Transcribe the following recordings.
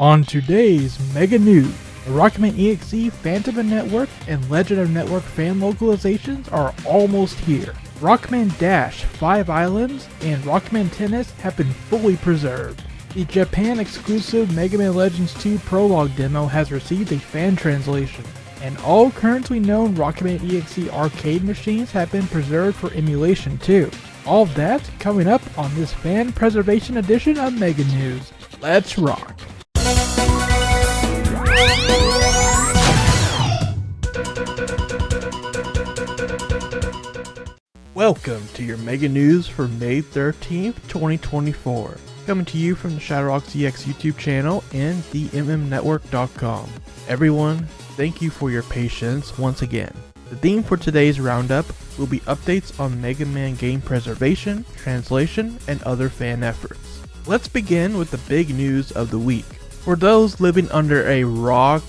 On today's Mega News, the Rockman EXE Phantom of Network and Legend of Network fan localizations are almost here. Rockman Dash, 5 Islands, and Rockman Tennis have been fully preserved. The Japan-exclusive Mega Man Legends 2 prologue demo has received a fan translation, and all currently known Rockman EXE arcade machines have been preserved for emulation too. All of that coming up on this fan preservation edition of Mega News. Let's rock! Welcome to your Mega News for May 13th, 2024. Coming to you from the ShadowRockZX YouTube channel and themmnetwork.com. Everyone, thank you for your patience once again. The theme for today's roundup will be updates on Mega Man game preservation, translation, and other fan efforts. Let's begin with the big news of the week. For those living under a rock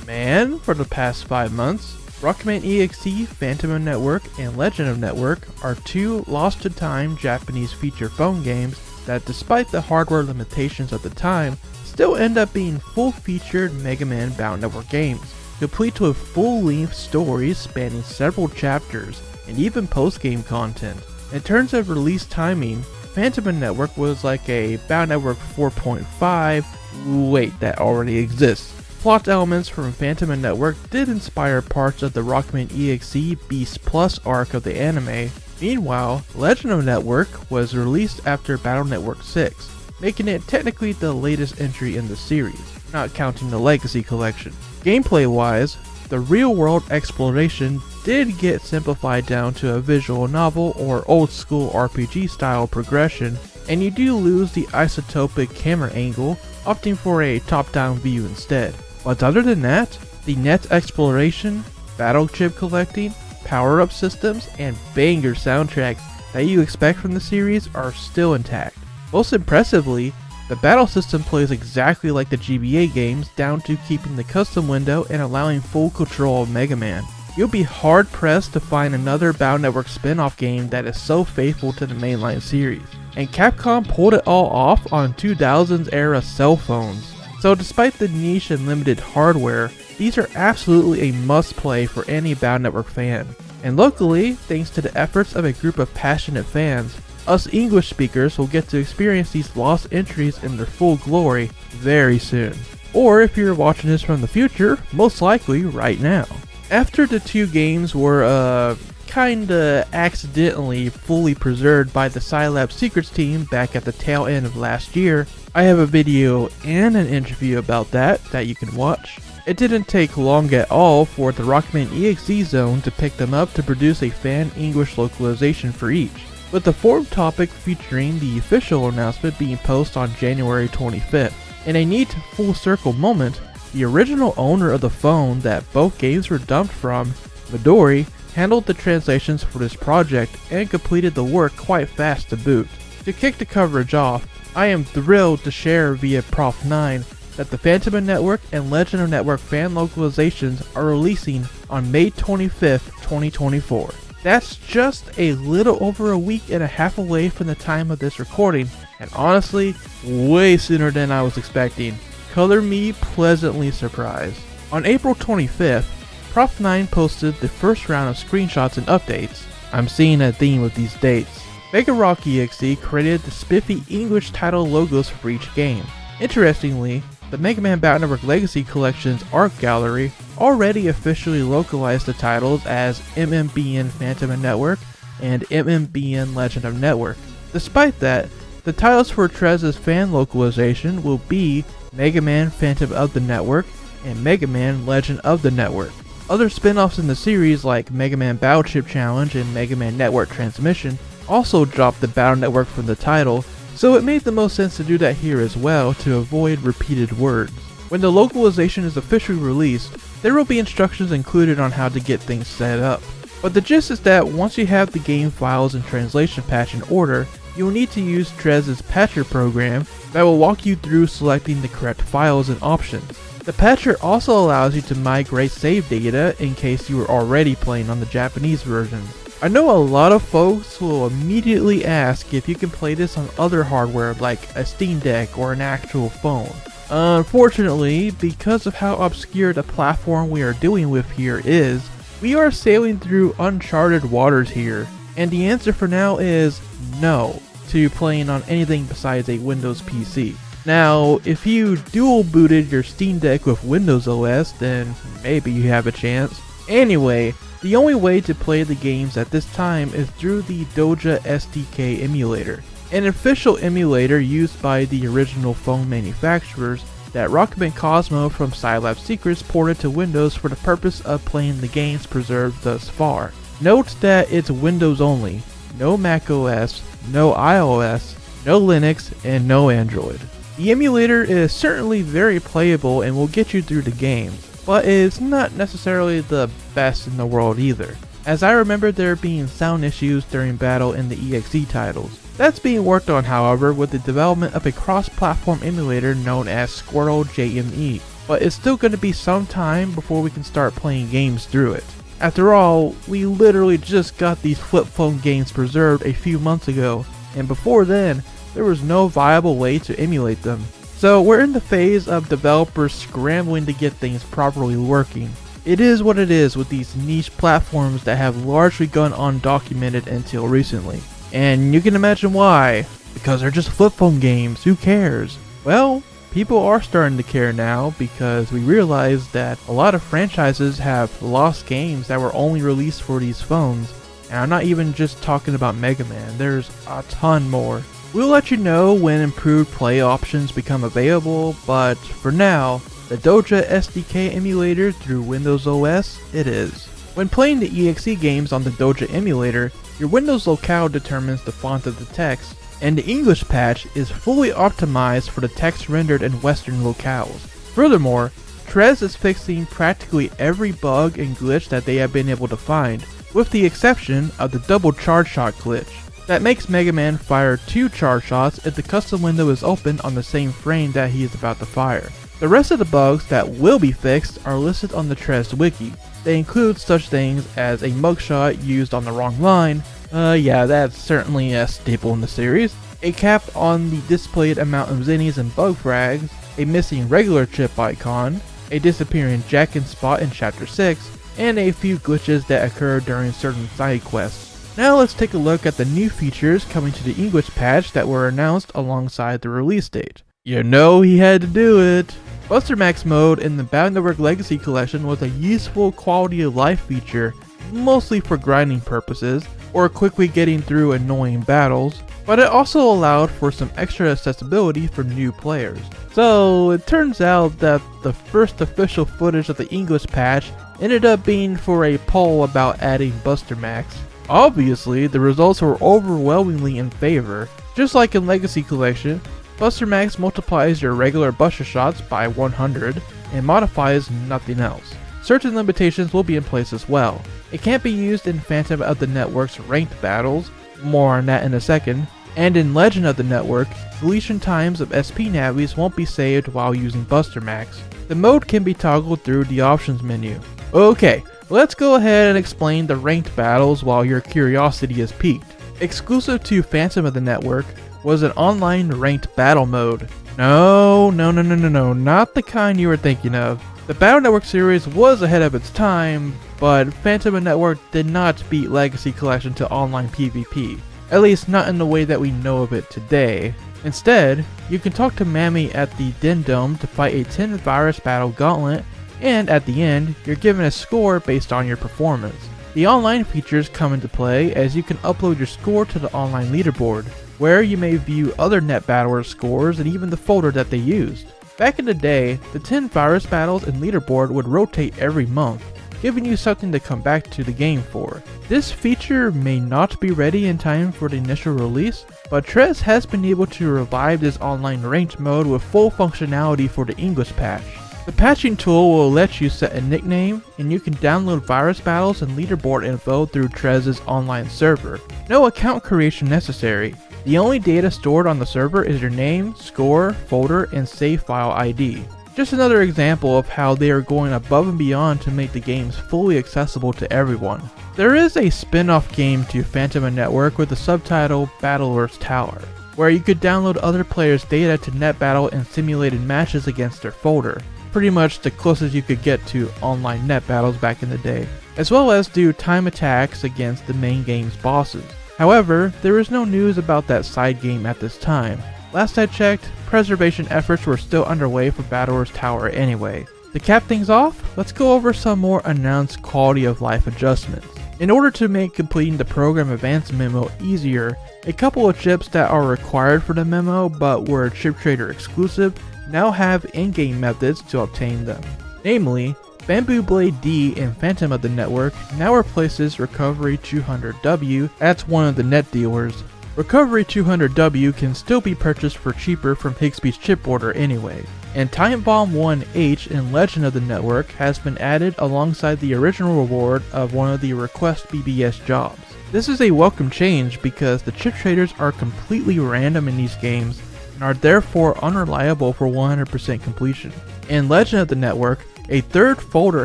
man for the past 5 months, Rockman EXE, Phantom of Network, and Legend of Network are 2 lost-to-time Japanese feature phone games that, despite the hardware limitations of the time, still end up being full-featured Mega Man bound network games, complete with full-length stories spanning several chapters, and even post-game content. In terms of release timing, Phantom of Network was like a bound network 4.5, wait, that already exists. Plot elements from Phantom of Network did inspire parts of the Rockman EXE Beast Plus arc of the anime. Meanwhile, Legend of Network was released after Battle Network 6, making it technically the latest entry in the series, not counting the Legacy Collection. Gameplay-wise, the real-world exploration did get simplified down to a visual novel or old-school RPG-style progression, and you do lose the isotopic camera angle, opting for a top-down view instead. But other than that, the net exploration, battle chip collecting, power-up systems, and banger soundtracks that you expect from the series are still intact. Most impressively, the battle system plays exactly like the GBA games, down to keeping the custom window and allowing full control of Mega Man. You'll be hard-pressed to find another Bound Network spin-off game that is so faithful to the mainline series. And Capcom pulled it all off on 2000s era cell phones. So despite the niche and limited hardware, these are absolutely a must-play for any Bound Network fan. And locally, thanks to the efforts of a group of passionate fans, us English speakers will get to experience these lost entries in their full glory very soon. Or if you're watching this from the future, most likely right now. After the 2 games were kinda accidentally fully preserved by the Scilab Secrets team back at the tail end of last year, I have a video and an interview about that you can watch. It didn't take long at all for the Rockman EXE Zone to pick them up to produce a fan English localization for each, with the forum topic featuring the official announcement being posted on January 25th. In a neat full circle moment, the original owner of the phone that both games were dumped from, Midori, handled the translations for this project and completed the work quite fast to boot. To kick the coverage off, I am thrilled to share via Prof 9 that the Phantom of Network and Legend of Network fan localizations are releasing on May 25th, 2024. That's just a little over a week and a half away from the time of this recording, and honestly, way sooner than I was expecting. Color me pleasantly surprised. On April 25th, Prof 9 posted the first round of screenshots and updates. I'm seeing a theme with these dates. Mega Rock EXE created the spiffy English title logos for each game. Interestingly, the Mega Man Battle Network Legacy Collection's art gallery already officially localized the titles as MMBN Phantom of Network and MMBN Legend of Network. Despite that, the titles for Trez's fan localization will be Mega Man Phantom of the Network and Mega Man Legend of the Network. Other spin-offs in the series like Mega Man Battle Chip Challenge and Mega Man Network Transmission also dropped the Battle Network from the title, so it made the most sense to do that here as well to avoid repeated words. When the localization is officially released, there will be instructions included on how to get things set up. But the gist is that once you have the game files and translation patch in order, you will need to use Trez's Patcher program that will walk you through selecting the correct files and options. The patcher also allows you to migrate save data in case you were already playing on the Japanese version. I know a lot of folks will immediately ask if you can play this on other hardware like a Steam Deck or an actual phone. Unfortunately, because of how obscure the platform we are dealing with here is, we are sailing through uncharted waters here, and the answer for now is no to playing on anything besides a Windows PC. Now, if you dual booted your Steam Deck with Windows OS, then maybe you have a chance. Anyway, the only way to play the games at this time is through the Doja SDK emulator, an official emulator used by the original phone manufacturers that Rockman Cosmo from Scilab Secrets ported to Windows for the purpose of playing the games preserved thus far. Note that it's Windows only, no Mac OS, no iOS, no Linux, and no Android. The emulator is certainly very playable and will get you through the game, but is not necessarily the best in the world either, as I remember there being sound issues during battle in the EXE titles. That's being worked on, however, with the development of a cross-platform emulator known as Squirrel JME, but it's still going to be some time before we can start playing games through it. After all, we literally just got these flip phone games preserved a few months ago, and before then, there was no viable way to emulate them. So we're in the phase of developers scrambling to get things properly working. It is what it is with these niche platforms that have largely gone undocumented until recently. And you can imagine why, because they're just flip phone games, who cares? Well, people are starting to care now because we realize that a lot of franchises have lost games that were only released for these phones. And I'm not even just talking about Mega Man, there's a ton more. We'll let you know when improved play options become available, but for now, the Doja SDK emulator through Windows OS, it is. When playing the EXE games on the Doja emulator, your Windows locale determines the font of the text, and the English patch is fully optimized for the text rendered in Western locales. Furthermore, Trez is fixing practically every bug and glitch that they have been able to find, with the exception of the double charge shot glitch. That makes Mega Man fire 2 charge shots if the custom window is open on the same frame that he is about to fire. The rest of the bugs that will be fixed are listed on the Trez wiki. They include such things as a mugshot used on the wrong line, yeah, that's certainly a staple in the series, a cap on the displayed amount of zinnies and bug frags, a missing regular chip icon, a disappearing jack and spot in Chapter 6, and a few glitches that occur during certain side quests. Now let's take a look at the new features coming to the English patch that were announced alongside the release date. You know he had to do it! Buster Max mode in the Battle Network Legacy Collection was a useful quality of life feature, mostly for grinding purposes, or quickly getting through annoying battles, but it also allowed for some extra accessibility for new players. So it turns out that the first official footage of the English patch ended up being for a poll about adding Buster Max. Obviously, the results were overwhelmingly in favor. Just like in Legacy Collection, Buster Max multiplies your regular Buster shots by 100 and modifies nothing else. Certain limitations will be in place as well. It can't be used in Phantom of the Network's ranked battles, more on that in a second, and in Legend of the Network, deletion times of SP navis won't be saved while using Buster Max. The mode can be toggled through the options menu. Okay, let's go ahead and explain the ranked battles while your curiosity is piqued. Exclusive to Phantom of the Network was an online ranked battle mode. No, not the kind you were thinking of. The Battle Network series was ahead of its time, but Phantom of the Network did not beat Legacy Collection to online PvP, at least not in the way that we know of it today. Instead, you can talk to Mammy at the Den Dome to fight a 10 virus battle gauntlet, and at the end, you're given a score based on your performance. The online features come into play as you can upload your score to the online leaderboard, where you may view other net battlers' scores and even the folder that they used. Back in the day, the 10 virus battles and leaderboard would rotate every month, giving you something to come back to the game for. This feature may not be ready in time for the initial release, but Trez has been able to revive this online ranked mode with full functionality for the English patch. The patching tool will let you set a nickname, and you can download virus battles and leaderboard info through Trez's online server. No account creation necessary. The only data stored on the server is your name, score, folder, and save file ID. Just another example of how they are going above and beyond to make the games fully accessible to everyone. There is a spin-off game to Phantom of Network with the subtitle Battle Earth Tower. where you could download other players' data to NetBattle and simulated matches against their folder, pretty much the closest you could get to online net battles back in the day, as well as do time attacks against the main game's bosses. However, there is no news about that side game at this time. Last I checked, preservation efforts were still underway for Battlers Tower anyway. To cap things off, let's go over some more announced quality of life adjustments. In order to make completing the program advanced memo easier, a couple of chips that are required for the memo but were chip trader exclusive now have in-game methods to obtain them. Namely, Bamboo Blade D in Phantom of the Network now replaces Recovery 200W at one of the net dealers. Recovery 200W can still be purchased for cheaper from Higsby's chip order anyway. And Time Bomb 1H in Legend of the Network has been added alongside the original reward of one of the Request BBS jobs. This is a welcome change because the chip traders are completely random in these games and are therefore unreliable for 100% completion. In Legend of the Network, a third folder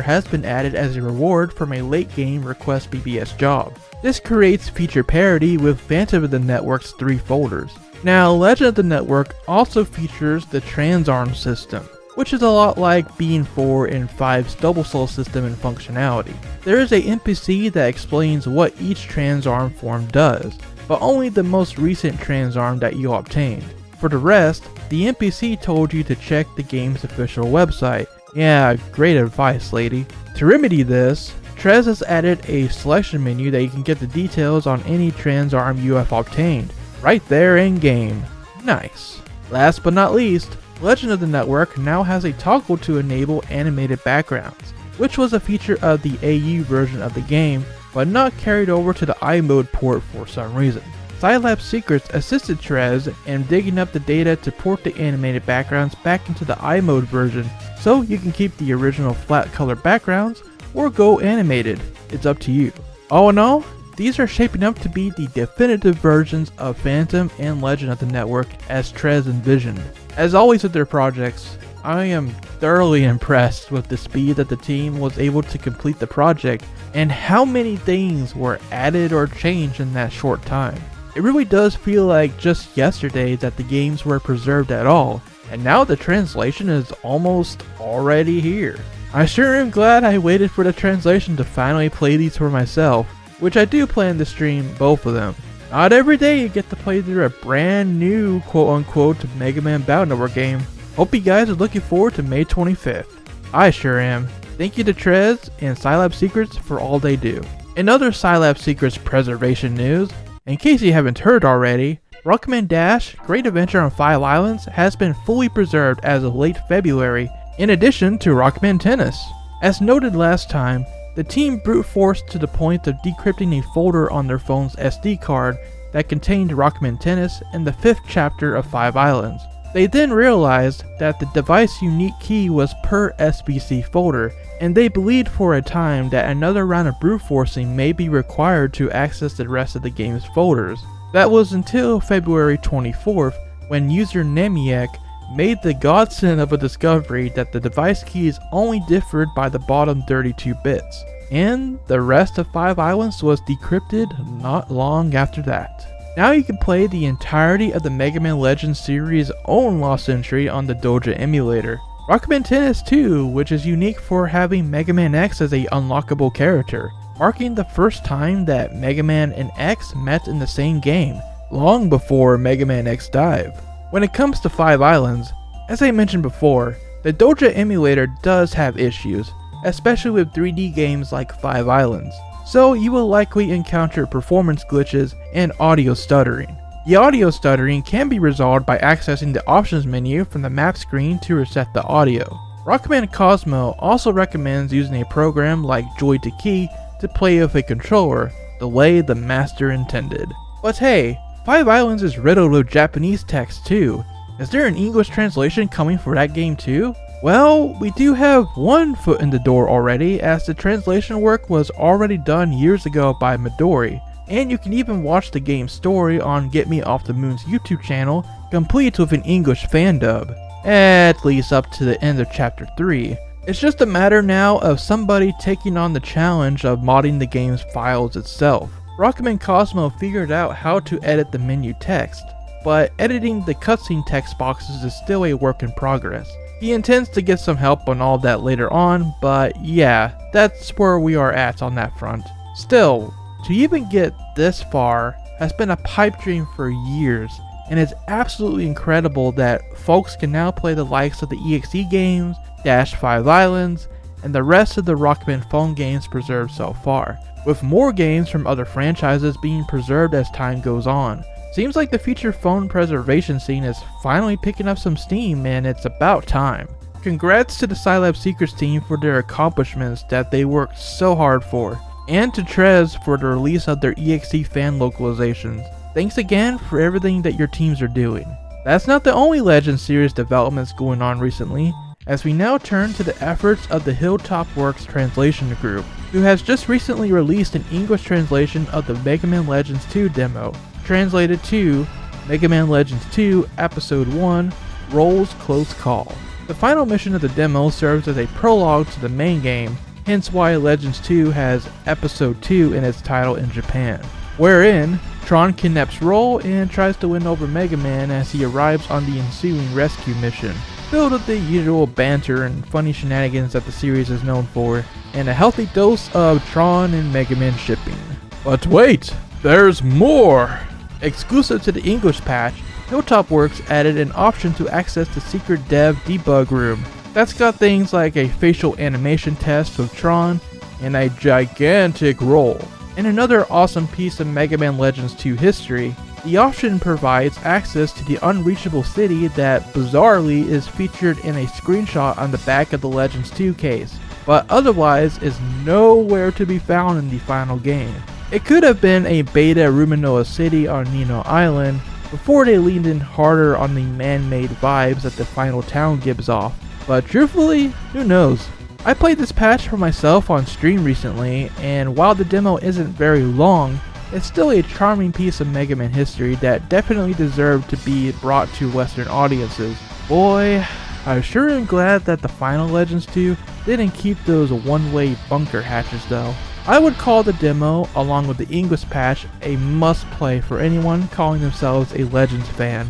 has been added as a reward from a late game Request BBS job. This creates feature parity with Phantom of the Network's 3 folders. Now, Legend of the Network also features the Transarm system, which is a lot like Being 4 and 5's Double Soul system in functionality. There is a NPC that explains what each Transarm form does, but only the most recent Transarm that you obtained. For the rest, the NPC told you to check the game's official website. Yeah, great advice, lady. To remedy this, Trez has added a selection menu that you can get the details on any Transarm you have obtained, right there in game. Nice. Last but not least, Legend of the Network now has a toggle to enable animated backgrounds, which was a feature of the AU version of the game, but not carried over to the iMode port for some reason. Scilab Secrets assisted Trez in digging up the data to port the animated backgrounds back into the iMode version, so you can keep the original flat color backgrounds or go animated. It's up to you. All in all, these are shaping up to be the definitive versions of Phantom and Legend of the Network as Trez envisioned. As always with their projects, I am thoroughly impressed with the speed that the team was able to complete the project and how many things were added or changed in that short time. It really does feel like just yesterday that the games were preserved at all, and now the translation is almost already here. I sure am glad I waited for the translation to finally play these for myself, which I do plan to stream both of them. Not every day you get to play through a brand new quote-unquote Mega Man Battle Network game. Hope you guys are looking forward to May 25th. I sure am. Thank you to Trez and Scilab Secrets for all they do. In other Scilab Secrets preservation news, in case you haven't heard already, Rockman Dash Great Adventure on 5 Islands has been fully preserved as of late February, in addition to Rockman Tennis. As noted last time, the team brute forced to the point of decrypting a folder on their phone's SD card that contained Rockman Tennis and the 5th chapter of 5 Islands. They then realized that the device unique key was per SBC folder, and they believed for a time that another round of brute forcing may be required to access the rest of the game's folders. That was until February 24th, when user Nemiek made the godsend of a discovery that the device keys only differed by the bottom 32 bits, and the rest of 5 Islands was decrypted not long after that. Now you can play the entirety of the Mega Man Legends series' own lost entry on the Doja emulator. Rockman Tennis 2, which is unique for having Mega Man X as a unlockable character, marking the first time that Mega Man and X met in the same game, long before Mega Man X Dive. When it comes to 5 Islands, as I mentioned before, the Doja emulator does have issues, especially with 3D games like 5 Islands, so you will likely encounter performance glitches and audio stuttering. The audio stuttering can be resolved by accessing the options menu from the map screen to reset the audio. Rockman Cosmo also recommends using a program like Joy2Key to play with a controller, the way the master intended. But hey, 5 Islands is riddled with Japanese text too. Is there an English translation coming for that game too? Well, we do have one foot in the door already, as the translation work was already done years ago by Midori, and you can even watch the game's story on Get Me Off the Moon's YouTube channel, complete with an English fan dub, at least up to the end of chapter 3. It's just a matter now of somebody taking on the challenge of modding the game's files itself. Rockman Cosmo figured out how to edit the menu text. but editing the cutscene text boxes is still a work in progress. He intends to get some help on all that later on, but yeah, that's where we are at on that front. Still, to even get this far has been a pipe dream for years, and it's absolutely incredible that folks can now play the likes of the EXE games, Dash 5 Islands, and the rest of the Rockman phone games preserved so far, with more games from other franchises being preserved as time goes on. Seems like the feature phone preservation scene is finally picking up some steam, and it's about time. Congrats to the Scilab Secrets team for their accomplishments that they worked so hard for, and to Trez for the release of their EXE fan localizations. Thanks again for everything that your teams are doing. That's not the only Legends series developments going on recently, as we now turn to the efforts of the Hilltop Works translation group, who has just recently released an English translation of the Mega Man Legends 2 demo, translated to Mega Man Legends 2 Episode 1 Roll's Close Call. The final mission of the demo serves as a prologue to the main game, hence why Legends 2 has Episode 2 in its title in Japan, wherein Tron kidnaps Roll and tries to win over Mega Man as he arrives on the ensuing rescue mission, filled with the usual banter and funny shenanigans that the series is known for, and a healthy dose of Tron and Mega Man shipping. But wait, there's more! Exclusive to the English patch, Hilltop Works added an option to access the secret dev debug room. That's got things like a facial animation test with Tron and a gigantic Roll. In another awesome piece of Mega Man Legends 2 history, the option provides access to the unreachable city that bizarrely is featured in a screenshot on the back of the Legends 2 case, but otherwise is nowhere to be found in the final game. It could have been a beta Ruminoa city on Nino Island before they leaned in harder on the man-made vibes that the final town gives off, but truthfully, who knows? I played this patch for myself on stream recently, and while the demo isn't very long, it's still a charming piece of Mega Man history that definitely deserved to be brought to Western audiences. Boy, I sure am glad that the final Legends 2 didn't keep those one-way bunker hatches though. I would call the demo, along with the English patch, a must-play for anyone calling themselves a Legends fan.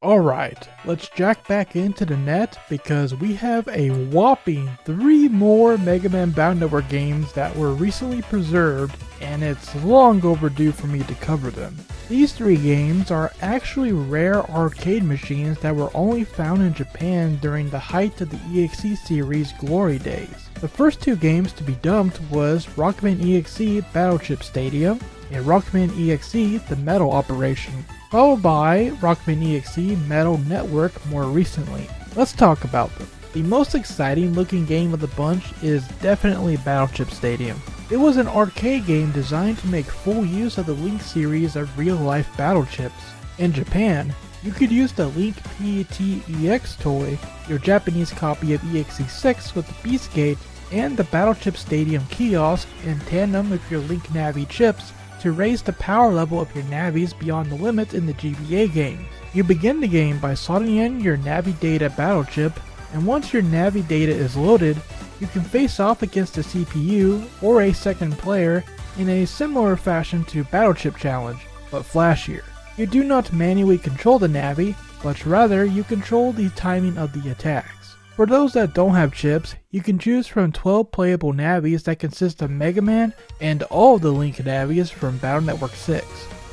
Alright, let's jack back into the net because we have a whopping 3 more Mega Man Battle Network games that were recently preserved, and it's long overdue for me to cover them. These 3 games are actually rare arcade machines that were only found in Japan during the height of the EXE series glory days. The first 2 games to be dumped was Rockman EXE Battleship Stadium and Rockman EXE The Metal Operation, followed by Rockman EXE Metal Network more recently. Let's talk about them. The most exciting looking game of the bunch is definitely Battleship Stadium. It was an arcade game designed to make full use of the Link series of real-life battleships. In Japan, you could use the Link PTEX toy, your Japanese copy of EXE6 with the Beast Gate, and the Battleship Stadium kiosk in tandem with your Link Navi chips to raise the power level of your Navis beyond the limit in the GBA game. You begin the game by slotting in your Navi Data battle chip, and once your Navi Data is loaded, you can face off against a CPU or a second player in a similar fashion to Battleship Challenge, but flashier. You do not manually control the Navi, but rather you control the timing of the attacks. For those that don't have chips, you can choose from 12 playable Navis that consist of Mega Man and all the Link Navis from Battle Network 6.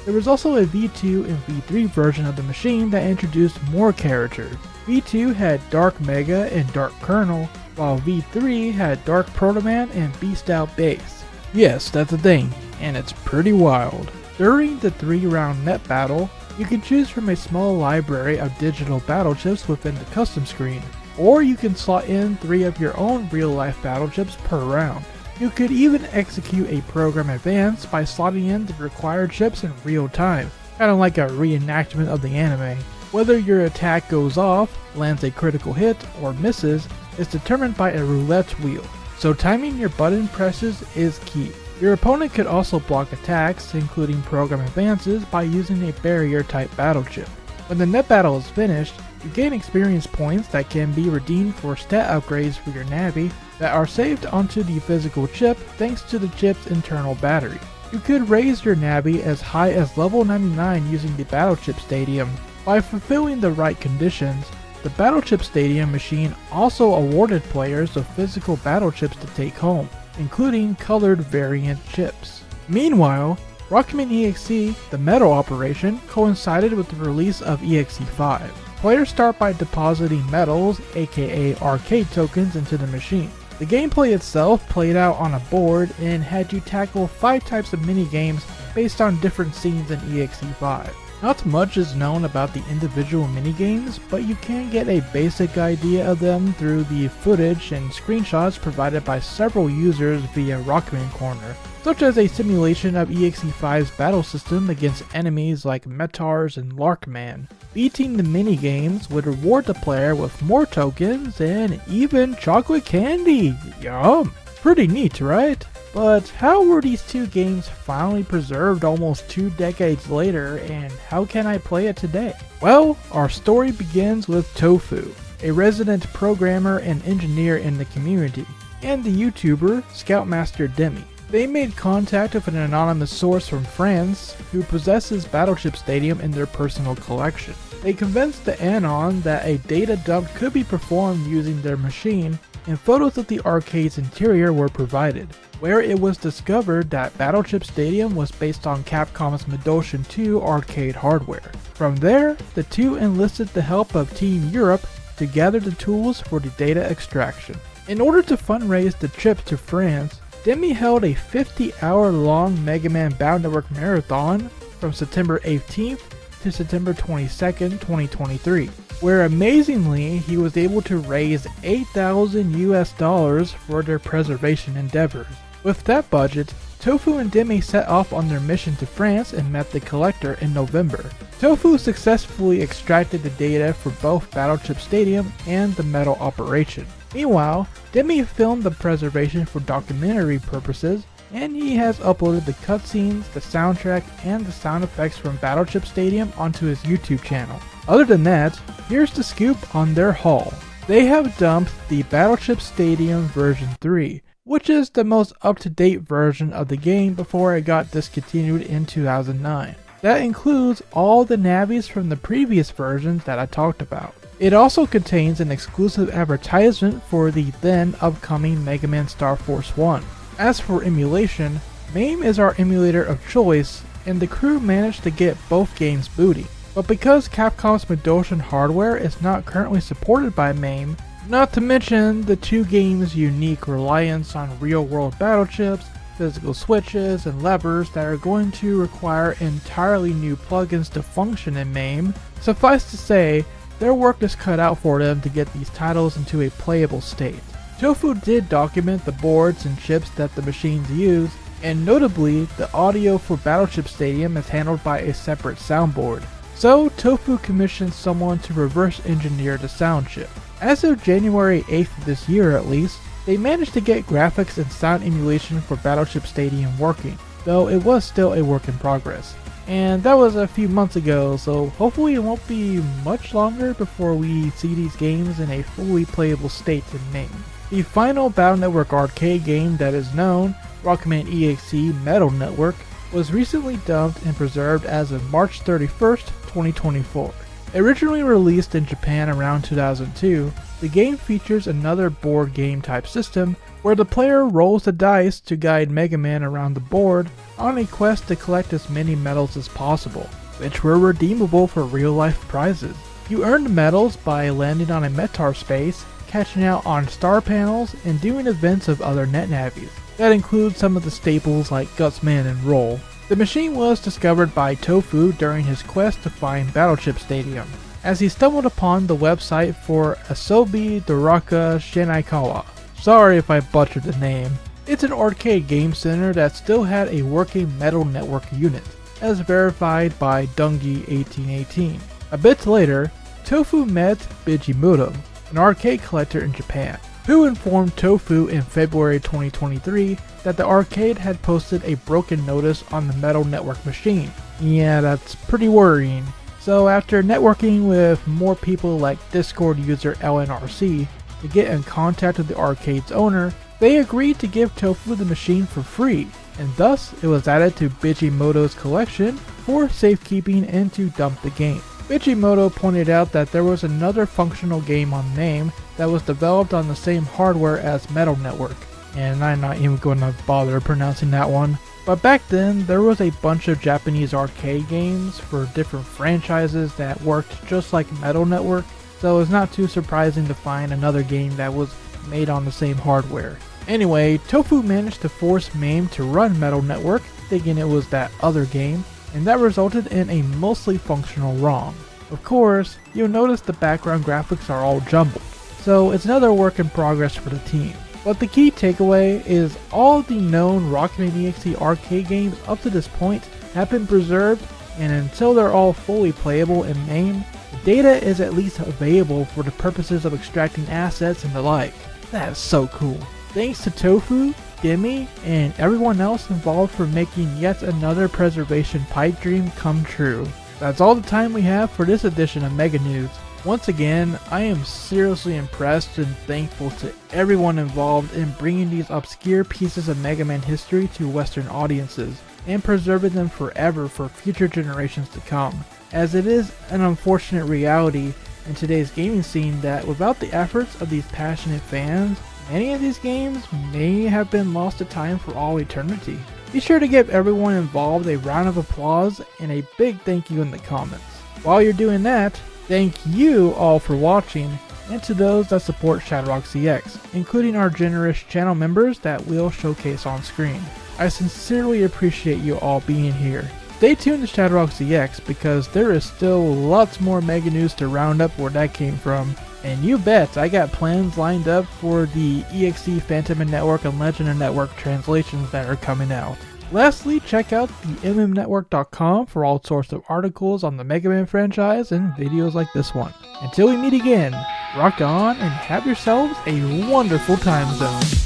There was also a V2 and V3 version of the machine that introduced more characters. V2 had Dark Mega and Dark Colonel, while V3 had Dark Proto Man and Beast Out Base. Yes, that's a thing, and it's pretty wild. During the 3-round net battle, you can choose from a small library of digital battle chips within the custom screen, or you can slot in 3 of your own real-life battle chips per round. You could even execute a program advance by slotting in the required chips in real time, kinda like a reenactment of the anime. Whether your attack goes off, lands a critical hit, or misses is determined by a roulette wheel, so timing your button presses is key. Your opponent could also block attacks, including program advances, by using a barrier-type battle chip. When the net battle is finished, you gain experience points that can be redeemed for stat upgrades for your Navi that are saved onto the physical chip thanks to the chip's internal battery. You could raise your Navi as high as level 99 using the Battleship Stadium, By fulfilling the right conditions, the Battleship Stadium machine also awarded players with physical battle chips to take home, including colored variant chips. Meanwhile, Rockman EXE, the medal operation, coincided with the release of EXE5. Players start by depositing medals, aka arcade tokens, into the machine. The gameplay itself played out on a board and had you tackle 5 types of minigames based on different scenes in EXE5. Not much is known about the individual minigames, but you can get a basic idea of them through the footage and screenshots provided by several users via Rockman Corner, such as a simulation of EXE5's battle system against enemies like Metars and Larkman. Beating the minigames would reward the player with more tokens and even chocolate candy. Yum! Pretty neat, right? But how were these two games finally preserved almost 2 decades later, and how can I play it today? Well, our story begins with Tofu, a resident programmer and engineer in the community, and the YouTuber Scoutmaster Demi. They made contact with an anonymous source from France who possesses Battleship Stadium in their personal collection. They convinced the Anon that a data dump could be performed using their machine, and photos of the arcade's interior were provided, where it was discovered that Battleship Stadium was based on Capcom's Medoshin 2 arcade hardware. From there, the two enlisted the help of Team Europe to gather the tools for the data extraction. In order to fundraise the trip to France, Demi held a 50-hour-long Mega Man Battle Network marathon from September 18th to September 22nd, 2023, where amazingly he was able to raise $8,000 US for their preservation endeavors. With that budget, Tofu and Demi set off on their mission to France and met the collector in November. Tofu successfully extracted the data for both Battleship Stadium and the medal operation. Meanwhile, Demi filmed the preservation for documentary purposes, and he has uploaded the cutscenes, the soundtrack, and the sound effects from Battleship Stadium onto his YouTube channel. Other than that, here's the scoop on their haul. They have dumped the Battleship Stadium version 3, which is the most up-to-date version of the game before it got discontinued in 2009. That includes all the navies from the previous versions that I talked about. It also contains an exclusive advertisement for the then upcoming Mega Man Star Force 1. As for emulation, MAME is our emulator of choice, and the crew managed to get both games booting. But because Capcom's Medoshin hardware is not currently supported by MAME, not to mention the two games' unique reliance on real-world battleships, physical switches, and levers that are going to require entirely new plugins to function in MAME, suffice to say, their work is cut out for them to get these titles into a playable state. Tofu did document the boards and chips that the machines use, and notably, the audio for Battleship Stadium is handled by a separate soundboard. So, Tofu commissioned someone to reverse engineer the sound chip. As of January 8th of this year at least, they managed to get graphics and sound emulation for Battleship Stadium working, though it was still a work in progress. And that was a few months ago, so hopefully it won't be much longer before we see these games in a fully playable state in MAME. The final Battle Network arcade game that is known, Rockman EXE Medal Network, was recently dumped and preserved as of March 31st, 2024. Originally released in Japan around 2002, the game features another board game type system where the player rolls the dice to guide Mega Man around the board on a quest to collect as many medals as possible, which were redeemable for real-life prizes. You earned medals by landing on a Metar space, catching out on star panels, and doing events of other net navies. That includes some of the staples like Gutsman and Roll. The machine was discovered by Tofu during his quest to find Battleship Stadium, as he stumbled upon the website for Asobi Doraka Shenaikawa. Sorry if I butchered the name. It's an arcade game center that still had a working Metal Network unit, as verified by Dungi1818. A bit later, Tofu met Bijimoto, an arcade collector in Japan, who informed Tofu in February 2023 that the arcade had posted a broken notice on the Metal Network machine. Yeah, that's pretty worrying. So after networking with more people like Discord user LNRC to get in contact with the arcade's owner, they agreed to give Tofu the machine for free, and thus it was added to Bijimoto's collection for safekeeping and to dump the game. Michimoto pointed out that there was another functional game on MAME that was developed on the same hardware as Metal Network, and I'm not even going to bother pronouncing that one. But back then, there was a bunch of Japanese arcade games for different franchises that worked just like Metal Network, so it's not too surprising to find another game that was made on the same hardware. Anyway, Tofu managed to force MAME to run Metal Network, thinking it was that other game, and that resulted in a mostly functional ROM. Of course, you'll notice the background graphics are all jumbled, so it's another work in progress for the team. But the key takeaway is all of the known Rockman EXE arcade games up to this point have been preserved, and until they're all fully playable in MAME, the data is at least available for the purposes of extracting assets and the like. That is so cool. Thanks to Tofu, Gimme, and everyone else involved for making yet another preservation pipe dream come true. That's all the time we have for this edition of Mega News. Once again, I am seriously impressed and thankful to everyone involved in bringing these obscure pieces of Mega Man history to Western audiences, and preserving them forever for future generations to come, as it is an unfortunate reality in today's gaming scene that without the efforts of these passionate fans, many of these games may have been lost to time for all eternity. Be sure to give everyone involved a round of applause and a big thank you in the comments. While you're doing that, thank you all for watching, and to those that support ShadowRockZX, including our generous channel members that we'll showcase on screen. I sincerely appreciate you all being here. Stay tuned to ShadowRockZX because there is still lots more Mega News to round up where that came from. And you bet I got plans lined up for the EXE Phantom and Network and Legend of Network translations that are coming out. Lastly, check out the mmnetwork.com for all sorts of articles on the Mega Man franchise and videos like this one. Until we meet again, rock on and have yourselves a wonderful time zone.